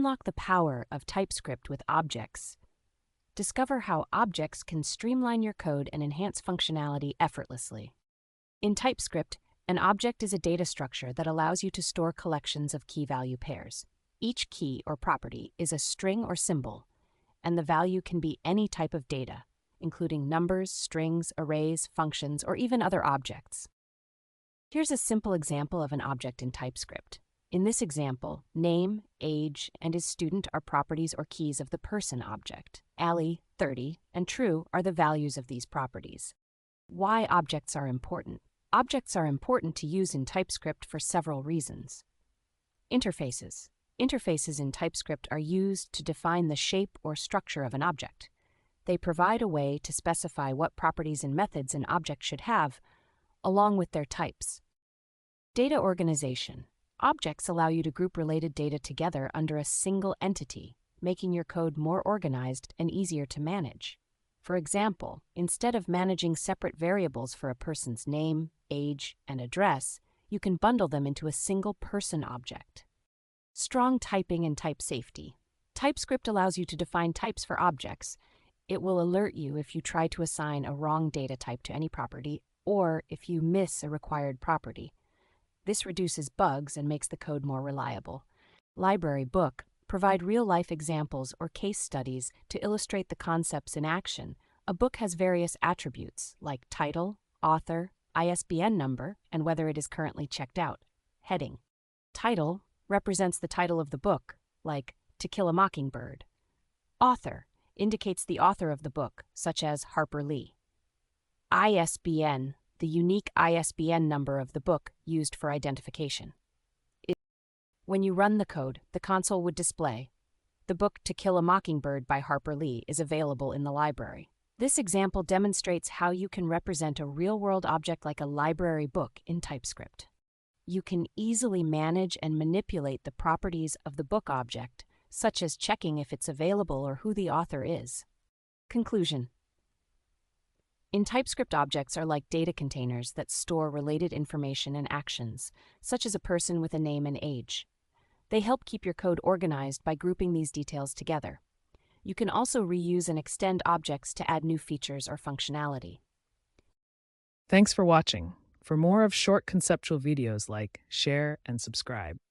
Unlock the power of TypeScript with objects. Discover how objects can streamline your code and enhance functionality effortlessly. In TypeScript, an object is a data structure that allows you to store collections of key-value pairs. Each key or property is a string or symbol, and the value can be any type of data, including numbers, strings, arrays, functions, or even other objects. Here's a simple example of an object in TypeScript. In this example, name, age, and is student are properties or keys of the person object. Ali, 30, and true are the values of these properties. Why objects are important? Objects are important to use in TypeScript for several reasons. Interfaces. Interfaces in TypeScript are used to define the shape or structure of an object. They provide a way to specify what properties and methods an object should have, along with their types. Data organization. Objects allow you to group related data together under a single entity, making your code more organized and easier to manage. For example, instead of managing separate variables for a person's name, age, and address, you can bundle them into a single person object. Strong typing and type safety. TypeScript allows you to define types for objects. It will alert you if you try to assign a wrong data type to any property or if you miss a required property. This reduces bugs and makes the code more reliable. Library book provide real-life examples or case studies to illustrate the concepts in action. A book has various attributes like title, author, ISBN number, and whether it is currently checked out. Heading. Title represents the title of the book, like To Kill a Mockingbird. Author indicates the author of the book, such as Harper Lee. ISBN, the unique ISBN number of the book used for identification. When you run the code, the console would display, "The book To Kill a Mockingbird by Harper Lee is available in the library." This example demonstrates how you can represent a real-world object like a library book in TypeScript. You can easily manage and manipulate the properties of the book object, such as checking if it's available or who the author is. Conclusion. In TypeScript, objects are like data containers that store related information and actions, such as a person with a name and age. They help keep your code organized by grouping these details together. You can also reuse and extend objects to add new features or functionality. Thanks for watching. For more of short conceptual videos like, share, and subscribe.